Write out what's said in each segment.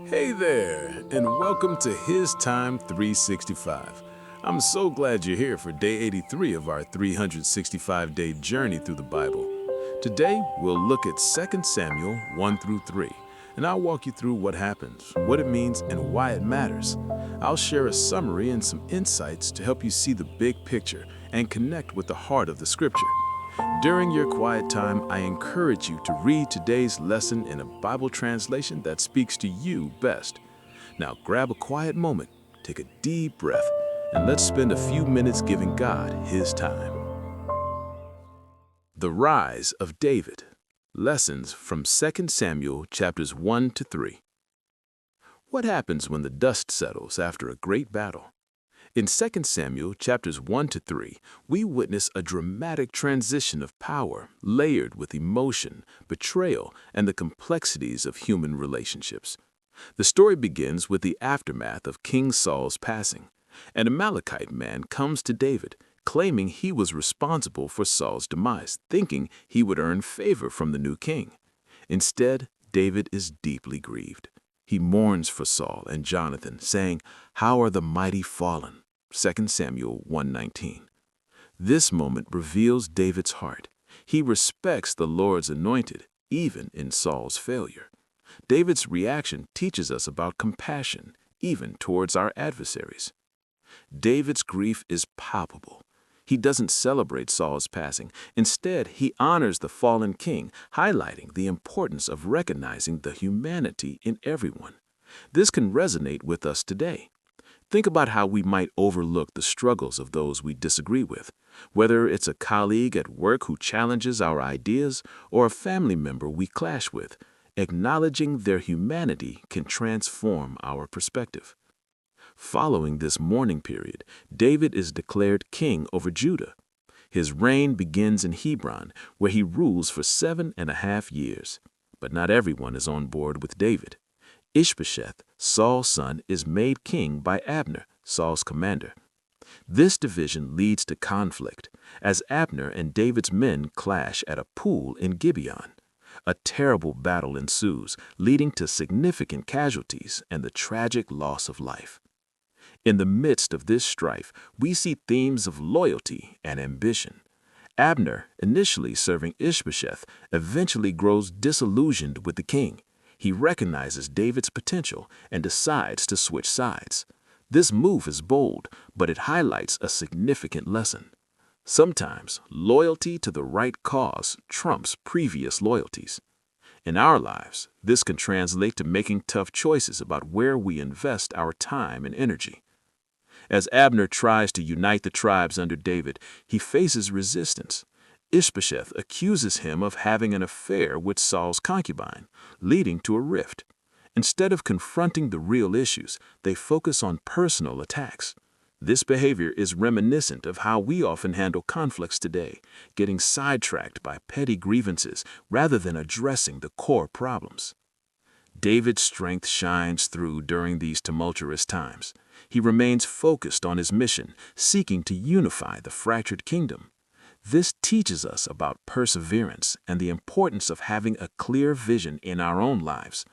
Hey there, and welcome to HisTime365. I'm so glad you're here for day 83 of our 365-day journey through the Bible. Today, we'll look at 2 Samuel 1 through 3, and I'll walk you through what happens, what it means, and why it matters. I'll share a summary and some insights to help you see the big picture and connect with the heart of the scripture. During your quiet time, I encourage you to read today's lesson in a Bible translation that speaks to you best. Now grab a quiet moment, take a deep breath, and let's spend a few minutes giving God His time. The Rise of David. Lessons from 2 Samuel chapters 1 to 3. What happens when the dust settles after a great battle? In 2 Samuel chapters 1 to 3, we witness a dramatic transition of power layered with emotion, betrayal, and the complexities of human relationships. The story begins with the aftermath of King Saul's passing. An Amalekite man comes to David, claiming he was responsible for Saul's demise, thinking he would earn favor from the new king. Instead, David is deeply grieved. He mourns for Saul and Jonathan, saying, "How are the mighty fallen?" 2 Samuel 1:19. This moment reveals David's heart. He respects the Lord's anointed, even in Saul's failure. David's reaction teaches us about compassion, even towards our adversaries. David's grief is palpable. He doesn't celebrate Saul's passing. Instead, he honors the fallen king, highlighting the importance of recognizing the humanity in everyone. This can resonate with us today. Think about how we might overlook the struggles of those we disagree with, whether it's a colleague at work who challenges our ideas or a family member we clash with. Acknowledging their humanity can transform our perspective. Following this mourning period, David is declared king over Judah. His reign begins in Hebron, where he rules for 7.5 years. But not everyone is on board with David. Ishbosheth, Saul's son, is made king by Abner, Saul's commander. This division leads to conflict, as Abner and David's men clash at a pool in Gibeon. A terrible battle ensues, leading to significant casualties and the tragic loss of life. In the midst of this strife, we see themes of loyalty and ambition. Abner, initially serving Ishbosheth, eventually grows disillusioned with the king. He recognizes David's potential and decides to switch sides. This move is bold, but it highlights a significant lesson. Sometimes, loyalty to the right cause trumps previous loyalties. In our lives, this can translate to making tough choices about where we invest our time and energy. As Abner tries to unite the tribes under David, he faces resistance. Ishbosheth accuses him of having an affair with Saul's concubine, leading to a rift. Instead of confronting the real issues, they focus on personal attacks. This behavior is reminiscent of how we often handle conflicts today, getting sidetracked by petty grievances rather than addressing the core problems. David's strength shines through during these tumultuous times. He remains focused on his mission, seeking to unify the fractured kingdom. This teaches us about perseverance and the importance of having a clear vision in our own lives.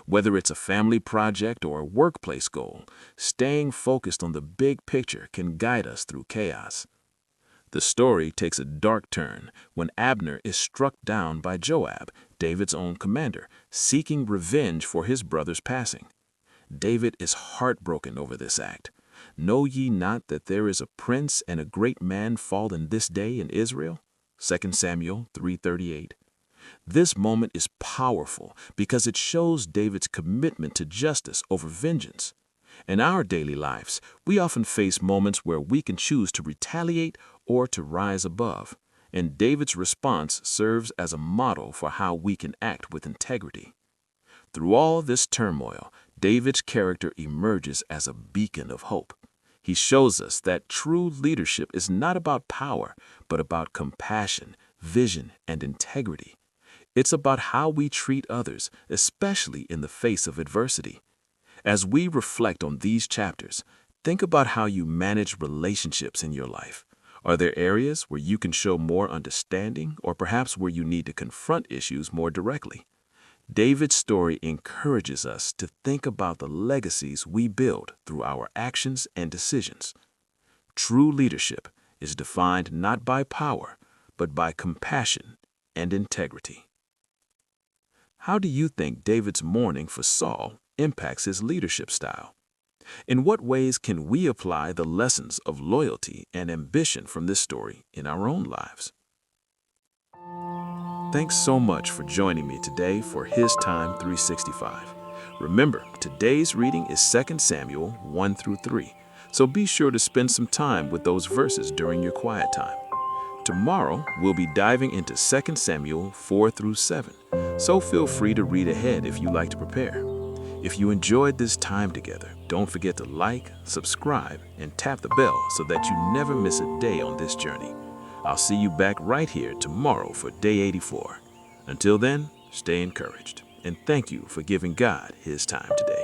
Whether it's a family project or a workplace goal, staying focused on the big picture can guide us through chaos. The story takes a dark turn when Abner is struck down by Joab, David's own commander, seeking revenge for his brother's passing. David is heartbroken over this act. "Know ye not that there is a prince and a great man fallen this day in Israel?" 2 Samuel 3:38. This moment is powerful because it shows David's commitment to justice over vengeance. In our daily lives, we often face moments where we can choose to retaliate or to rise above, and David's response serves as a model for how we can act with integrity. Through all this turmoil, David's character emerges as a beacon of hope. He shows us that true leadership is not about power, but about compassion, vision, and integrity. It's about how we treat others, especially in the face of adversity. As we reflect on these chapters, think about how you manage relationships in your life. Are there areas where you can show more understanding or perhaps where you need to confront issues more directly? David's story encourages us to think about the legacies we build through our actions and decisions. True leadership is defined not by power, but by compassion and integrity. How do you think David's mourning for Saul impacts his leadership style? In what ways can we apply the lessons of loyalty and ambition from this story in our own lives? Thanks so much for joining me today for HisTime365. Remember, today's reading is 2 Samuel 1 through 3, so be sure to spend some time with those verses during your quiet time. Tomorrow, we'll be diving into 2 Samuel 4 through 7, so feel free to read ahead if you like to prepare. If you enjoyed this time together, don't forget to like, subscribe, and tap the bell so that you never miss a day on this journey. I'll see you back right here tomorrow for day 84. Until then, stay encouraged, and thank you for giving God His time today.